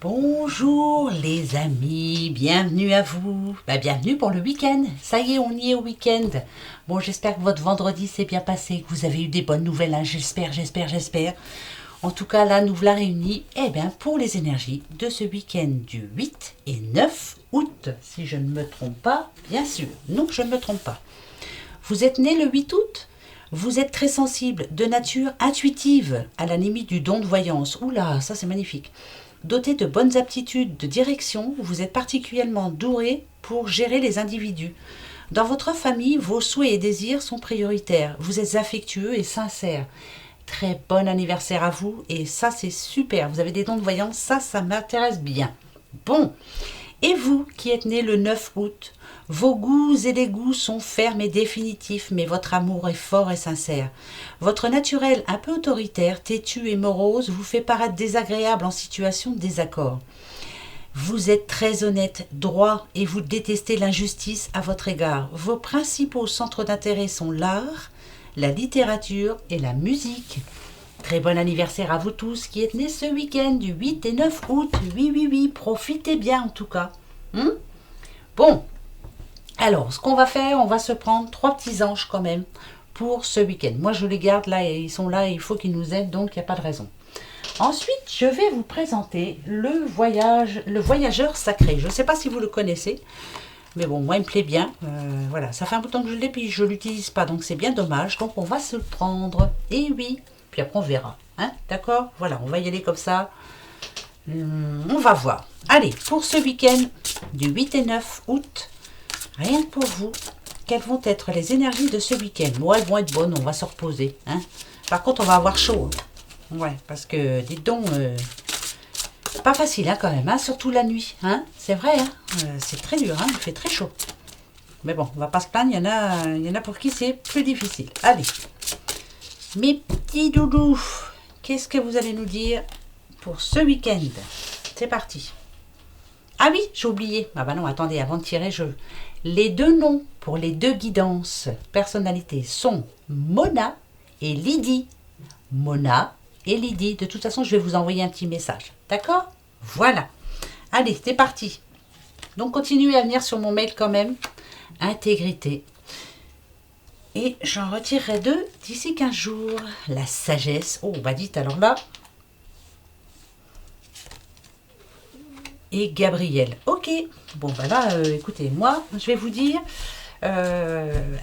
Bonjour les amis, bienvenue à vous. Bienvenue pour le week-end. Ça y est, on y est au week-end. Bon, j'espère que votre vendredi s'est bien passé, que vous avez eu des bonnes nouvelles. Hein. J'espère. En tout cas, là, nous voilà réunis pour les énergies de ce week-end du 8 et 9 août. Si je ne me trompe pas, bien sûr. Non, je ne me trompe pas. Vous êtes né le 8 août? Vous êtes très sensible, de nature intuitive, à la limite du don de voyance. Oula, ça c'est magnifique. Doté de bonnes aptitudes de direction, vous êtes particulièrement doué pour gérer les individus. Dans votre famille, vos souhaits et désirs sont prioritaires. Vous êtes affectueux et sincère. Très bon anniversaire à vous et ça c'est super. Vous avez des dons de voyance, ça m'intéresse bien. Bon, et vous qui êtes né le 9 août, vos goûts et dégoûts sont fermes et définitifs, mais votre amour est fort et sincère. Votre naturel un peu autoritaire, têtu et morose vous fait paraître désagréable en situation de désaccord. Vous êtes très honnête, droit et vous détestez l'injustice à votre égard. Vos principaux centres d'intérêt sont l'art, la littérature et la musique. Très bon anniversaire à vous tous qui êtes nés ce week-end du 8 et 9 août. Oui, profitez bien en tout cas. Bon, alors ce qu'on va faire, on va se prendre 3 petits anges quand même pour ce week-end. Moi je les garde là, et ils sont là et il faut qu'ils nous aident, donc il n'y a pas de raison. Ensuite, je vais vous présenter le voyageur sacré. Je ne sais pas si vous le connaissez, mais bon, moi il me plaît bien. Voilà, ça fait un bout de temps que je l'ai, puis je ne l'utilise pas, donc c'est bien dommage. Donc on va se le prendre. Et oui, puis après on verra. Hein, d'accord? Voilà, on va y aller comme ça. On va voir. Allez, pour ce week-end du 8 et 9 août, rien que pour vous, quelles vont être les énergies de ce week-end? Bon, elles vont être bonnes, on va se reposer. Hein. Par contre, on va avoir chaud. Hein. Ouais, parce que, dites donc, c'est pas facile hein, quand même, hein, surtout la nuit. Hein. C'est vrai, hein, c'est très dur, hein, il fait très chaud. Mais bon, on va pas se plaindre, il y en a pour qui c'est plus difficile. Allez, mes petits doudous, qu'est-ce que vous allez nous dire pour ce week-end? C'est parti. Ah oui, j'ai oublié. Ah bah non, attendez, avant de tirer, les deux noms pour les deux guidances personnalités sont Mona et Lydie. Mona et Lydie. De toute façon, je vais vous envoyer un petit message. D'accord? Voilà. Allez, c'est parti. Donc, continuez à venir sur mon mail quand même. Intégrité. Et j'en retirerai deux d'ici 15 jours. La sagesse. Oh, bah dites alors là. Et Gabriel. Ok. Bon, bah là, écoutez, moi, je vais vous dire,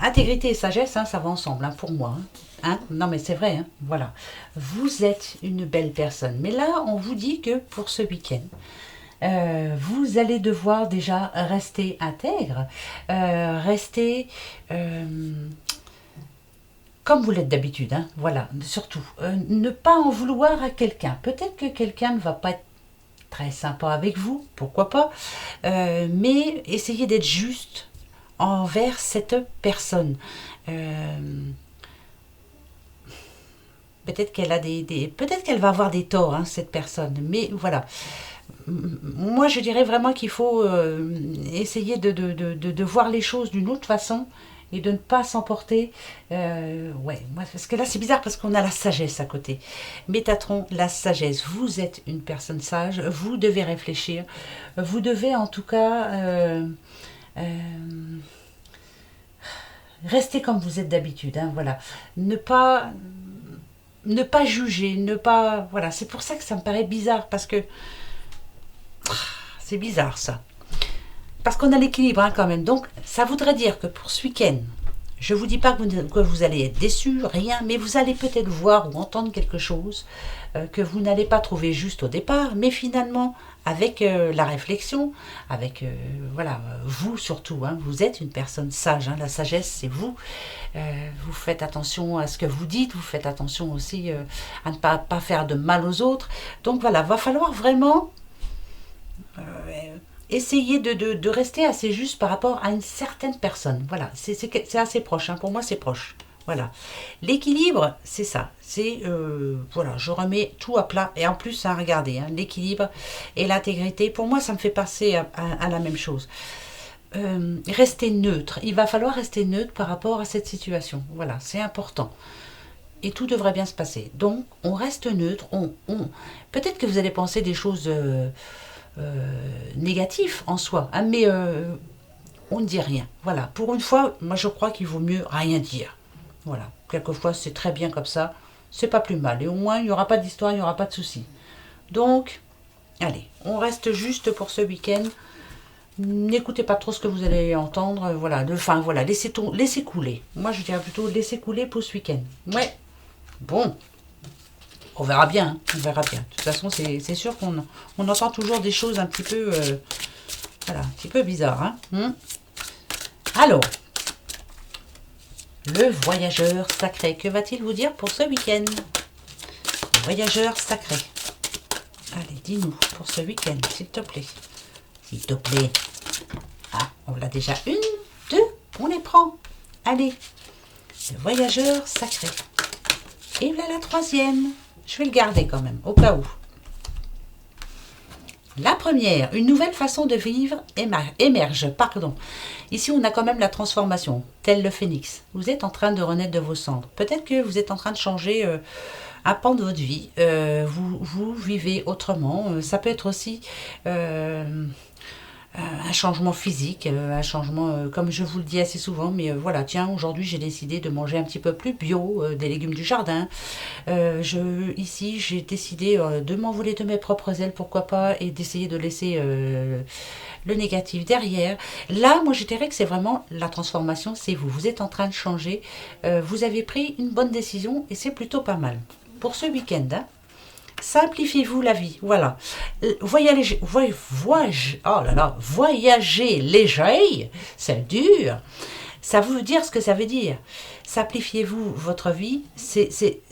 intégrité et sagesse, hein, ça va ensemble, hein, pour moi. Hein. Non, mais c'est vrai, hein, voilà. Vous êtes une belle personne. Mais là, on vous dit que pour ce week-end, vous allez devoir déjà rester intègre, rester comme vous l'êtes d'habitude, hein, voilà, surtout. Ne pas en vouloir à quelqu'un. Peut-être que quelqu'un ne va pas être très sympa avec vous, pourquoi pas, mais essayez d'être juste envers cette personne. Peut-être qu'elle a peut-être qu'elle va avoir des torts, hein, cette personne, mais voilà. Moi, je dirais vraiment qu'il faut essayer de voir les choses d'une autre façon et de ne pas s'emporter. Ouais, moi, parce que là, c'est bizarre parce qu'on a la sagesse à côté. Métatron, la sagesse. Vous êtes une personne sage, vous devez réfléchir, vous devez en tout cas rester comme vous êtes d'habitude. Hein, voilà. Ne pas juger, ne pas... Voilà, c'est pour ça que ça me paraît bizarre parce que c'est bizarre ça. Parce qu'on a l'équilibre hein, quand même. Donc, ça voudrait dire que pour ce week-end, je ne vous dis pas que vous allez être déçus, rien, mais vous allez peut-être voir ou entendre quelque chose que vous n'allez pas trouver juste au départ, mais finalement, avec la réflexion, avec, voilà, vous surtout, hein, vous êtes une personne sage, hein, la sagesse, c'est vous. Vous faites attention à ce que vous dites, vous faites attention aussi à ne pas faire de mal aux autres. Donc voilà, va falloir vraiment... essayer de rester assez juste par rapport à une certaine personne. Voilà, c'est assez proche. Hein. Pour moi, c'est proche. Voilà. L'équilibre, c'est ça. C'est, voilà, je remets tout à plat. Et en plus, hein, regardez, hein, l'équilibre et l'intégrité, pour moi, ça me fait passer à la même chose. Rester neutre. Il va falloir rester neutre par rapport à cette situation. Voilà, c'est important. et tout devrait bien se passer. Donc, on reste neutre. Peut-être que vous allez penser des choses négatives en soi, hein, mais on ne dit rien. Voilà. Pour une fois, moi, je crois qu'il vaut mieux rien dire. Voilà. Quelquefois, c'est très bien comme ça. C'est pas plus mal. Et au moins, il n'y aura pas d'histoire, il n'y aura pas de soucis. Donc, allez, on reste juste pour ce week-end. N'écoutez pas trop ce que vous allez entendre. Voilà, voilà, laissez couler. Moi, je dirais plutôt laissez couler pour ce week-end. Ouais. Bon, on verra bien. Hein, on verra bien. De toute façon, c'est sûr qu'on entend toujours des choses un petit peu, voilà, un petit peu bizarres. Hein. Alors, le voyageur sacré. Que va-t-il vous dire pour ce week-end? Le voyageur sacré. Allez, dis-nous pour ce week-end, s'il te plaît. S'il te plaît. Ah, on l'a déjà une, deux, on les prend. Allez, le voyageur sacré. Et voilà la troisième. Je vais le garder quand même, au cas où. La première, une nouvelle façon de vivre émerge. Pardon. Ici, on a quand même la transformation, tel le phénix. Vous êtes en train de renaître de vos cendres. Peut-être que vous êtes en train de changer un pan de votre vie. Vous vivez autrement. Ça peut être aussi un changement physique, un changement, comme je vous le dis assez souvent, mais voilà, tiens, aujourd'hui j'ai décidé de manger un petit peu plus bio, des légumes du jardin. Ici, j'ai décidé de m'envoler de mes propres ailes, pourquoi pas, et d'essayer de laisser le négatif derrière. Là, moi, je dirais que c'est vraiment la transformation, c'est vous. Vous êtes en train de changer, vous avez pris une bonne décision, et c'est plutôt pas mal. Pour ce week-end, hein. Simplifiez-vous la vie, voilà. Voyager léger, c'est dur. Ça veut dire ce que ça veut dire. Simplifiez-vous votre vie, c'est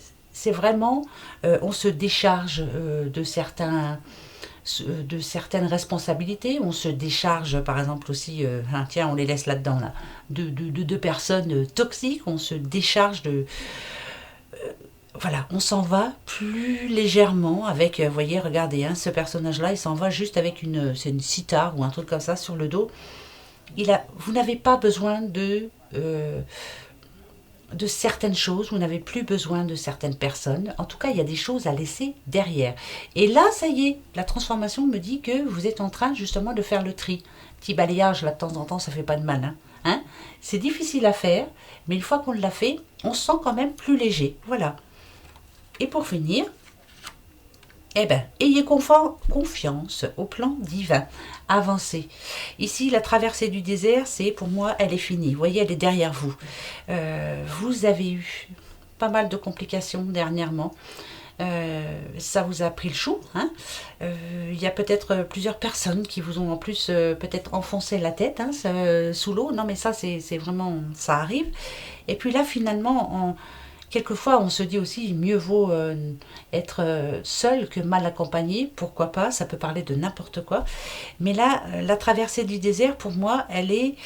vraiment, on se décharge de certaines responsabilités, on se décharge par exemple aussi, tiens, on les laisse là-dedans, là, de personnes toxiques, on se décharge de... voilà, on s'en va plus légèrement avec, vous voyez, regardez, hein, ce personnage-là, il s'en va juste avec c'est une cithare ou un truc comme ça sur le dos. Vous n'avez pas besoin de certaines choses, vous n'avez plus besoin de certaines personnes. En tout cas, il y a des choses à laisser derrière. Et là, ça y est, la transformation me dit que vous êtes en train justement de faire le tri. Petit balayage, là, de temps en temps, ça fait pas de mal. Hein. C'est difficile à faire, mais une fois qu'on l'a fait, on se sent quand même plus léger. Voilà. Et pour finir, ayez confiance au plan divin. Avancez. Ici, la traversée du désert, pour moi, elle est finie. Vous voyez, elle est derrière vous. Vous avez eu pas mal de complications dernièrement. Ça vous a pris le chou. Hein. Il y a peut-être plusieurs personnes qui vous ont en plus peut-être enfoncé la tête sous l'eau. Non, mais ça, c'est vraiment... ça arrive. Et puis là, finalement, quelquefois, on se dit aussi, mieux vaut être seul que mal accompagné. Pourquoi pas? Ça peut parler de n'importe quoi. Mais là, la traversée du désert, pour moi, elle est...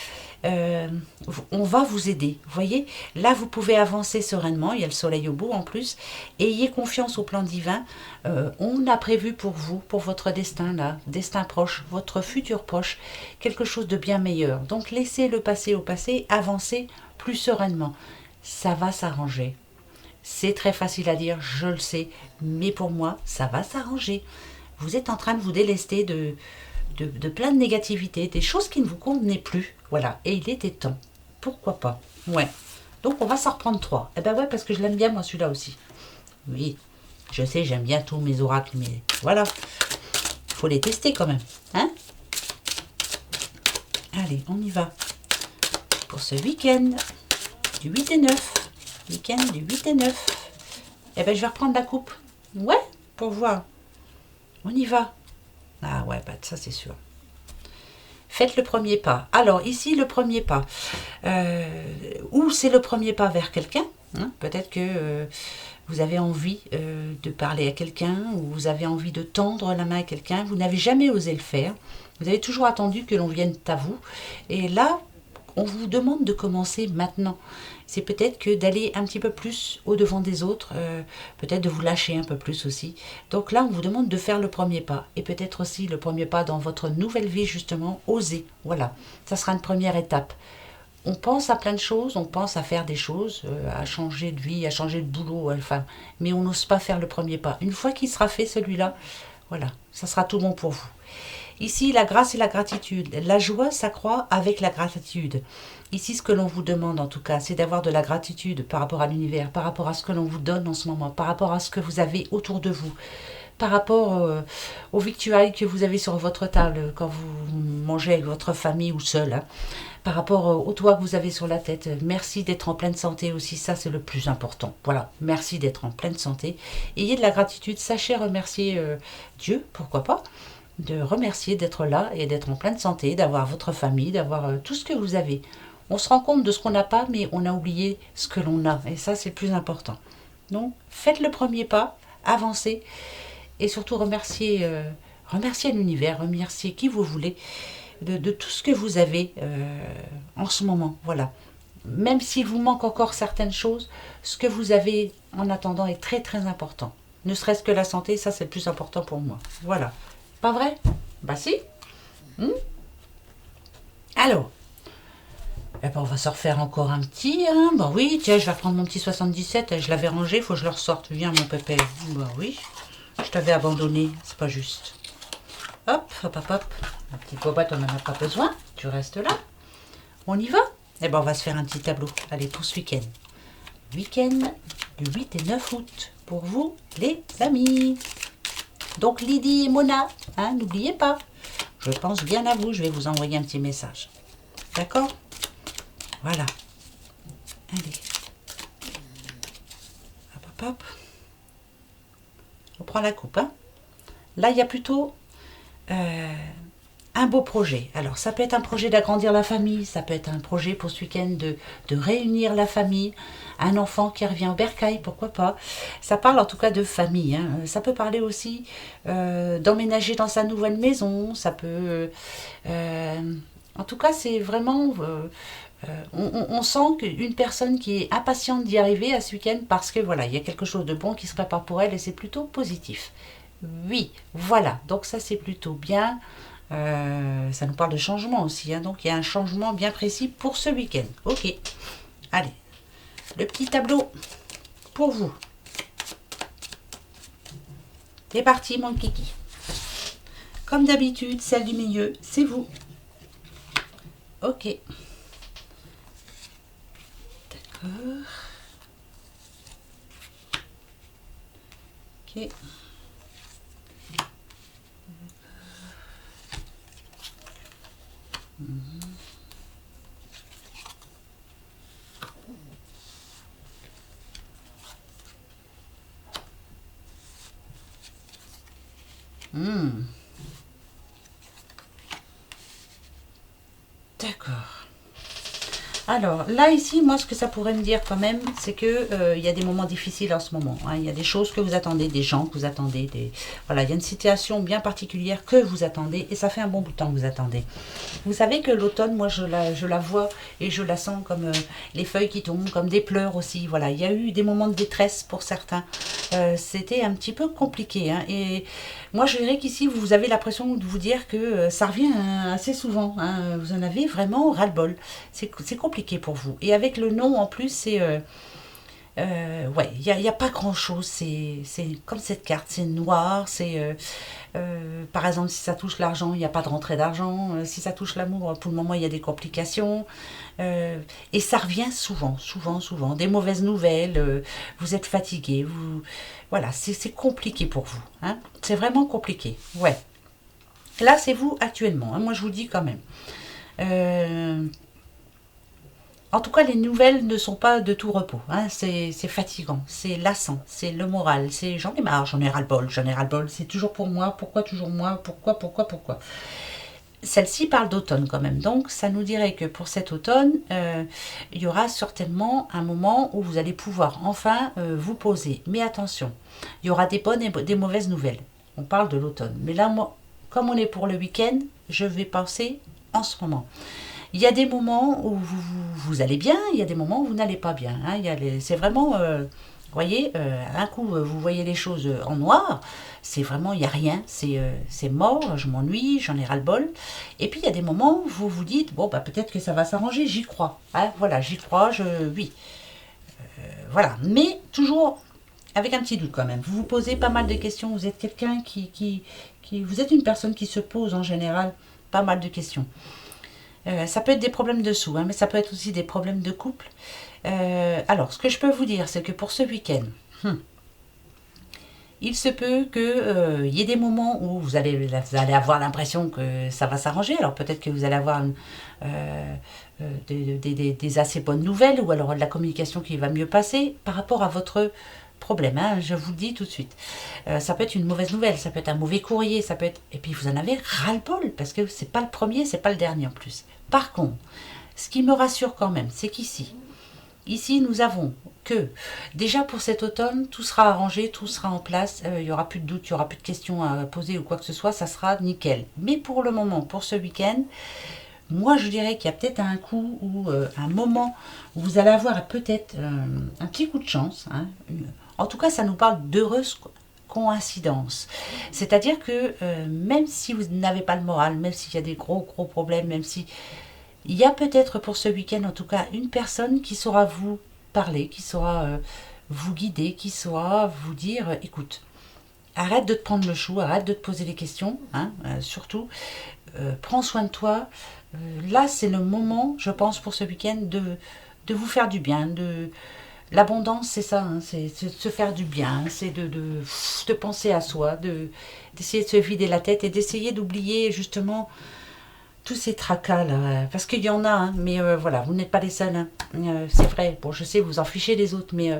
on va vous aider. Vous voyez? Là, vous pouvez avancer sereinement. Il y a le soleil au bout en plus. Ayez confiance au plan divin. On a prévu pour vous, pour votre destin, là, destin proche, votre futur proche, quelque chose de bien meilleur. Donc, laissez le passé au passé, avancez plus sereinement. Ça va s'arranger. C'est très facile à dire, je le sais, mais pour moi, ça va s'arranger. Vous êtes en train de vous délester de plein de négativité, des choses qui ne vous convenaient plus. Voilà, et il était temps. Pourquoi pas? Ouais. Donc, on va s'en reprendre 3. Eh ben ouais, parce que je l'aime bien, moi, celui-là aussi. Oui, je sais, j'aime bien tous mes oracles, mais voilà. Il faut les tester quand même. Hein? Allez, on y va. Pour ce week-end du 8 et 9. Week-end du 8 et 9. Eh ben, je vais reprendre la coupe. Ouais, pour voir. On y va. Ah ouais, ça c'est sûr. Faites le premier pas. Alors, ici, le premier pas. Ou c'est le premier pas vers quelqu'un. Hein, peut-être que vous avez envie de parler à quelqu'un, ou vous avez envie de tendre la main à quelqu'un. Vous n'avez jamais osé le faire. Vous avez toujours attendu que l'on vienne à vous. Et là, on vous demande de commencer maintenant. C'est peut-être que d'aller un petit peu plus au-devant des autres, peut-être de vous lâcher un peu plus aussi. Donc là, on vous demande de faire le premier pas. Et peut-être aussi le premier pas dans votre nouvelle vie, justement, oser. Voilà, ça sera une première étape. on pense à plein de choses, on pense à faire des choses, à changer de vie, à changer de boulot, enfin, mais on n'ose pas faire le premier pas. Une fois qu'il sera fait celui-là, voilà, ça sera tout bon pour vous. Ici, la grâce et la gratitude. La joie s'accroît avec la gratitude. Ici, ce que l'on vous demande en tout cas, c'est d'avoir de la gratitude par rapport à l'univers, par rapport à ce que l'on vous donne en ce moment, par rapport à ce que vous avez autour de vous, par rapport aux victuailles que vous avez sur votre table quand vous mangez avec votre famille ou seul, hein, par rapport au toit que vous avez sur la tête. Merci d'être en pleine santé aussi, ça c'est le plus important. Voilà, merci d'être en pleine santé. Ayez de la gratitude, sachez remercier Dieu, pourquoi pas, de remercier d'être là et d'être en pleine santé, d'avoir votre famille, d'avoir tout ce que vous avez. On se rend compte de ce qu'on n'a pas, mais on a oublié ce que l'on a. Et ça, c'est le plus important. Donc, faites le premier pas, avancez. Et surtout, remerciez l'univers, remerciez qui vous voulez de tout ce que vous avez en ce moment. Voilà. Même s'il vous manque encore certaines choses, ce que vous avez en attendant est très très important. Ne serait-ce que la santé, ça c'est le plus important pour moi. Voilà. Pas vrai? Bah si. Alors, eh ben on va se refaire encore un petit. Hein. Bah oui, tiens, je vais reprendre mon petit 77. Je l'avais rangé, il faut que je le ressorte. Viens, mon pépé. Bah oui, je t'avais abandonné. C'est pas juste. Hop, hop, hop, hop. La petite boîte, on n'en a pas besoin. Tu restes là. On y va? Eh ben on va se faire un petit tableau. Allez, pour ce week-end. Week-end du 8 et 9 août. Pour vous, les amis. Donc, Lydie et Mona, hein, n'oubliez pas. Je pense bien à vous. Je vais vous envoyer un petit message. D'accord? Voilà. Allez. Hop, hop, hop. On prend la coupe. Hein. Là, il y a plutôt un beau projet. Alors, ça peut être un projet d'agrandir la famille. Ça peut être un projet pour ce week-end de réunir la famille. Un enfant qui revient au bercail, pourquoi pas. Ça parle en tout cas de famille. Hein. Ça peut parler aussi d'emménager dans sa nouvelle maison. Ça peut... en tout cas, c'est vraiment... on sent qu'une personne qui est impatiente d'y arriver à ce week-end parce que voilà, il y a quelque chose de bon qui se prépare pour elle et c'est plutôt positif. Oui, voilà, donc ça c'est plutôt bien. Ça nous parle de changement aussi, hein, donc il y a un changement bien précis pour ce week-end. Ok, allez, le petit tableau pour vous. C'est parti mon kiki. Comme d'habitude, celle du milieu, c'est vous. Ok. Ok. D'accord. Alors, là, ici, moi, ce que ça pourrait me dire quand même, c'est que il y a des moments difficiles en ce moment. Hein. Il y a des choses que vous attendez, des gens que vous attendez. Voilà, il y a une situation bien particulière que vous attendez. Et ça fait un bon bout de temps que vous attendez. Vous savez que l'automne, moi, je la vois et je la sens comme les feuilles qui tombent, comme des pleurs aussi. Voilà, il y a eu des moments de détresse pour certains. C'était un petit peu compliqué. Hein. Et moi, je dirais qu'ici, vous avez l'impression de vous dire que ça revient assez souvent. Hein. Vous en avez vraiment ras-le-bol. C'est compliqué pour vous. Et avec le nom, en plus, c'est... ouais, il n'y a pas grand-chose. C'est comme cette carte. C'est noir. C'est... par exemple, si ça touche l'argent, il n'y a pas de rentrée d'argent. Si ça touche l'amour, pour le moment, il y a des complications. Et ça revient souvent, souvent, souvent. Des mauvaises nouvelles. Vous êtes fatigué. Voilà, c'est compliqué pour vous. Hein. C'est vraiment compliqué. Ouais. Là, c'est vous actuellement. Hein. Moi, je vous dis quand même. En tout cas, les nouvelles ne sont pas de tout repos. Hein. C'est fatigant, c'est lassant, c'est le moral. C'est j'en ai marre, j'en ai ras-le-bol, j'en ai ras-le-bol. C'est toujours pour moi, pourquoi toujours moi, pourquoi. Celle-ci parle d'automne quand même. Donc, ça nous dirait que pour cet automne, il y aura certainement un moment où vous allez pouvoir enfin vous poser. Mais attention, il y aura des bonnes et des mauvaises nouvelles. On parle de l'automne. Mais là, moi, comme on est pour le week-end, je vais penser en ce moment. Il y a des moments où vous allez bien, il y a des moments où vous n'allez pas bien. Hein. C'est vraiment voyez, un coup, vous voyez les choses en noir, c'est vraiment, il n'y a rien, c'est mort, je m'ennuie, j'en ai ras-le-bol. Et puis, il y a des moments où vous vous dites, bon, bah, peut-être que ça va s'arranger, j'y crois. Hein, voilà, j'y crois, oui. Voilà, mais toujours avec un petit doute quand même. Vous vous posez pas mal de questions, vous êtes quelqu'un vous êtes une personne qui se pose en général pas mal de questions. Ça peut être des problèmes de sous, hein, mais ça peut être aussi des problèmes de couple. Alors, ce que je peux vous dire, c'est que pour ce week-end, il se peut qu'il y ait des moments où vous allez avoir l'impression que ça va s'arranger. Alors peut-être que vous allez avoir des assez bonnes nouvelles ou alors de la communication qui va mieux passer par rapport à votre problème. Hein, je vous le dis tout de suite. Ça peut être une mauvaise nouvelle, ça peut être un mauvais courrier, ça peut être... Et puis vous en avez ras-le-bol parce que c'est pas le premier, c'est pas le dernier en plus. Par contre, ce qui me rassure quand même, c'est Ici, nous avons que, déjà pour cet automne, tout sera arrangé, tout sera en place, il n'y aura plus de doute, il n'y aura plus de questions à poser ou quoi que ce soit, ça sera nickel. Mais pour le moment, pour ce week-end, moi je dirais qu'il y a peut-être un coup ou un moment où vous allez avoir peut-être un petit coup de chance. Hein. En tout cas, ça nous parle d'heureuses coïncidences. C'est-à-dire que même si vous n'avez pas le moral, même s'il y a des gros problèmes, même si... Il y a peut-être pour ce week-end, en tout cas, une personne qui saura vous parler, qui saura vous guider, qui saura vous dire, écoute, arrête de te prendre le chou, arrête de te poser des questions, hein, surtout, prends soin de toi. Là, c'est le moment, je pense, pour ce week-end, de vous faire du bien. L'abondance, c'est ça, hein, c'est de se faire du bien, c'est de penser à soi, d'essayer de se vider la tête et d'essayer d'oublier justement tous ces tracas là, parce qu'il y en a, hein, mais voilà, vous n'êtes pas les seuls, hein. C'est vrai, bon je sais, vous en fichez des autres, mais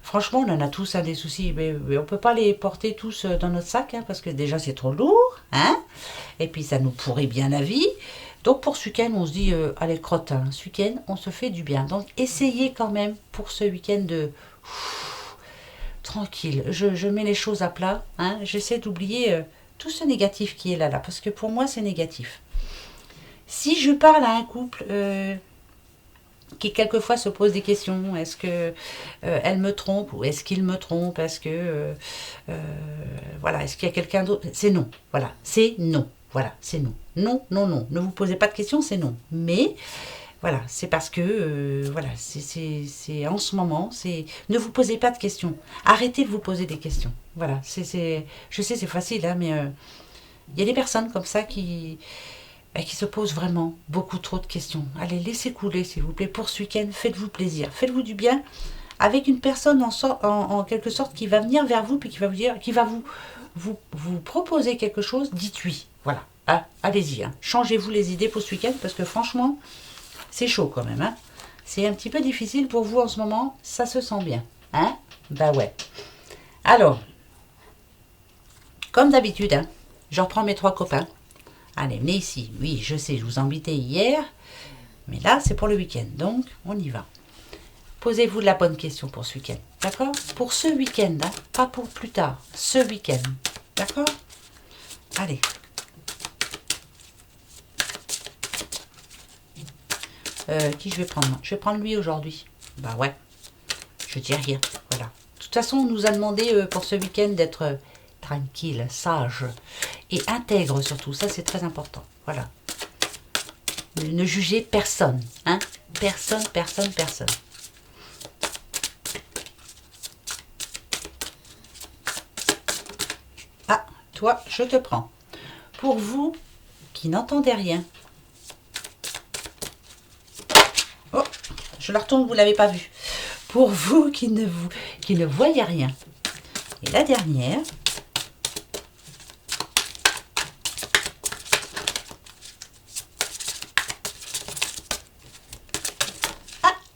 franchement on en a tous, hein, des soucis, mais on peut pas les porter tous dans notre sac, hein, parce que déjà c'est trop lourd, hein, et puis ça nous pourrit bien la vie, donc pour ce week-end on se dit, allez crotte, hein, ce week-end on se fait du bien, donc essayez quand même pour ce week-end de... tranquille, je mets les choses à plat, hein, j'essaie d'oublier tout ce négatif qui est là, parce que pour moi c'est négatif. Si je parle à un couple qui quelquefois se pose des questions, est-ce que elle me trompe ou est-ce qu'il me trompe, est-ce que voilà, est-ce qu'il y a quelqu'un d'autre, c'est non, voilà, c'est non, voilà, c'est non, non, non, non, ne vous posez pas de questions, c'est non, mais voilà, c'est parce que voilà, c'est en ce moment, ne vous posez pas de questions, arrêtez de vous poser des questions, voilà, je sais c'est facile, hein, mais il y a des personnes comme ça qui se posent vraiment beaucoup trop de questions. Allez, laissez couler, s'il vous plaît, pour ce week-end, faites-vous plaisir, faites-vous du bien, avec une personne en quelque sorte qui va venir vers vous, puis qui va vous dire, qui va vous proposer quelque chose, dites oui, voilà, ah, allez-y, hein. Changez-vous les idées pour ce week-end, parce que franchement, c'est chaud quand même, hein. C'est un petit peu difficile pour vous en ce moment, ça se sent bien, hein, bah ouais. Alors, comme d'habitude, hein, je reprends mes 3 copains. Allez, venez ici. Oui, je sais, je vous embêtais hier. Mais là, c'est pour le week-end. Donc, on y va. Posez-vous la bonne question pour ce week-end. D'accord? Pour ce week-end, hein, pas pour plus tard. Ce week-end. D'accord? Allez. Qui je vais prendre? Je vais prendre lui aujourd'hui. Bah ouais. Je dis rien. Voilà. De toute façon, on nous a demandé pour ce week-end d'être... tranquille, sage et intègre surtout, ça c'est très important, voilà. Ne jugez personne, hein, personne. Ah, toi, je te prends. Pour vous qui n'entendez rien, oh, je la retourne, vous l'avez pas vu. Pour vous qui ne voyez rien, et la dernière.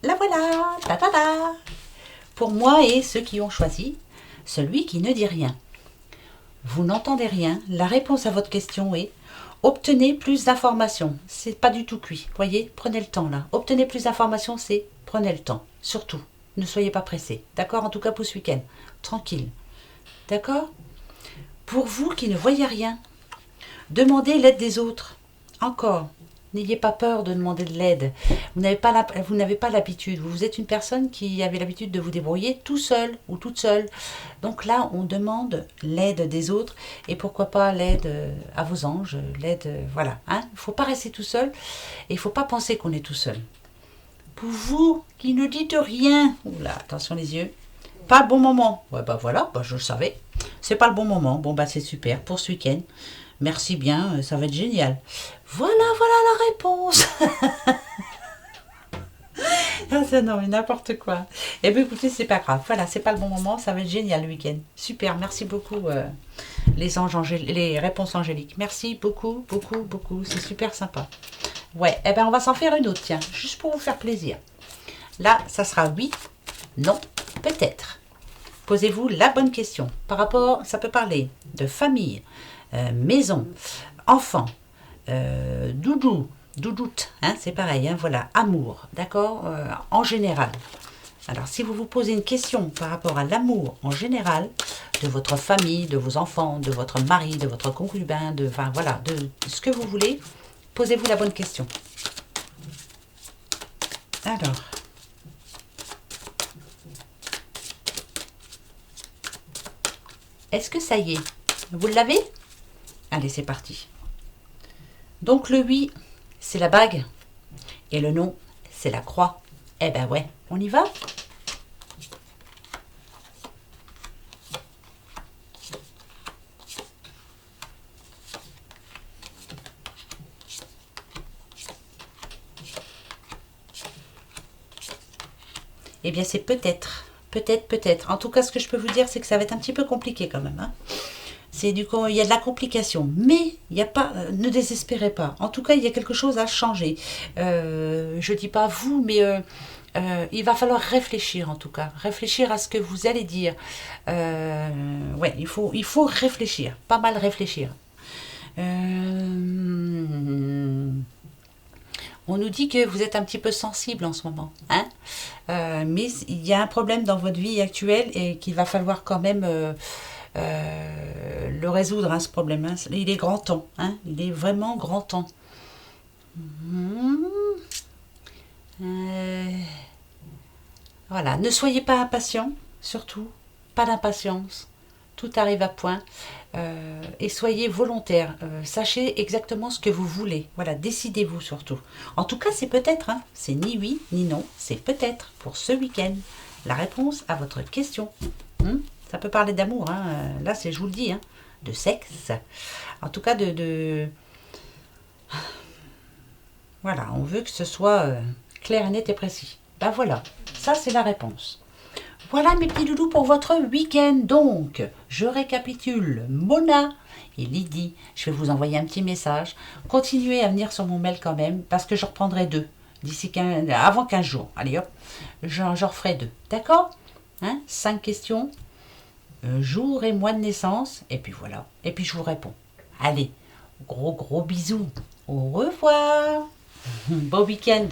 La voilà, ta. Pour moi et ceux qui ont choisi, celui qui ne dit rien. Vous n'entendez rien, la réponse à votre question est obtenez plus d'informations. C'est pas du tout cuit, voyez, prenez le temps là. Obtenez plus d'informations, c'est prenez le temps, surtout. Ne soyez pas pressés, d'accord? En tout cas pour ce week-end, tranquille, d'accord? Pour vous qui ne voyez rien, demandez l'aide des autres. Encore, N'ayez pas peur de demander de l'aide. Vous n'avez pas l'habitude. Vous êtes une personne qui avait l'habitude de vous débrouiller tout seul ou toute seule. Donc là, on demande l'aide des autres. Et pourquoi pas l'aide à vos anges, l'aide, voilà. Hein. Il ne faut pas rester tout seul. Et il ne faut pas penser qu'on est tout seul. Pour vous qui ne dites rien. Oula, attention les yeux. Pas le bon moment. Ouais, bah voilà, bah je le savais. C'est pas le bon moment. Bon, bah c'est super pour ce week-end. Merci bien, ça va être génial. Voilà la réponse. Non, mais n'importe quoi. Eh bien, écoutez, c'est pas grave. Voilà, c'est pas le bon moment, ça va être génial le week-end. Super, merci beaucoup, les réponses angéliques. Merci beaucoup, c'est super sympa. Ouais, eh bien, on va s'en faire une autre, tiens, juste pour vous faire plaisir. Là, ça sera oui, non, peut-être. Posez-vous la bonne question. Par rapport, ça peut parler de famille, maison, enfant, doudou, doudoute, hein, c'est pareil, hein, voilà, amour, d'accord, en général. Alors, si vous vous posez une question par rapport à l'amour en général, de votre famille, de vos enfants, de votre mari, de votre concubin, enfin voilà, de ce que vous voulez, posez-vous la bonne question. Alors, est-ce que ça y est? Vous l'avez? Allez, c'est parti. Donc le oui, c'est la bague. Et le non, c'est la croix. Eh ben ouais, on y va? Eh bien, c'est peut-être. Peut-être. En tout cas, ce que je peux vous dire, c'est que ça va être un petit peu compliqué quand même. Hein. C'est du coup, il y a de la complication. Mais il n'y a pas, ne désespérez pas. En tout cas, il y a quelque chose à changer. Je ne dis pas vous, mais il va falloir réfléchir en tout cas. Réfléchir à ce que vous allez dire. Ouais, il faut réfléchir. Pas mal réfléchir. On nous dit que vous êtes un petit peu sensible en ce moment. Hein, mais il y a un problème dans votre vie actuelle et qu'il va falloir quand même le résoudre, hein, ce problème. Hein. Il est grand temps. Hein, il est vraiment grand temps. Voilà. Ne soyez pas impatient, surtout. Pas d'impatience. Tout arrive à point. Et soyez volontaire. Sachez exactement ce que vous voulez. Voilà, décidez-vous surtout. En tout cas, c'est peut-être. Hein, c'est ni oui ni non. C'est peut-être pour ce week-end la réponse à votre question. Ça peut parler d'amour. Hein. Là, c'est, je vous le dis, hein, de sexe. En tout cas, voilà, on veut que ce soit clair, net et précis. Ben voilà, ça c'est la réponse. Voilà mes petits doudous pour votre week-end. Donc, je récapitule. Mona et Lydie, je vais vous envoyer un petit message. Continuez à venir sur mon mail quand même, parce que je reprendrai 2 d'ici avant 15 jours. Allez hop, j'en referai 2. D'accord, hein, 5 questions, jour et mois de naissance, et puis voilà. Et puis je vous réponds. Allez, gros bisous. Au revoir. Bon week-end.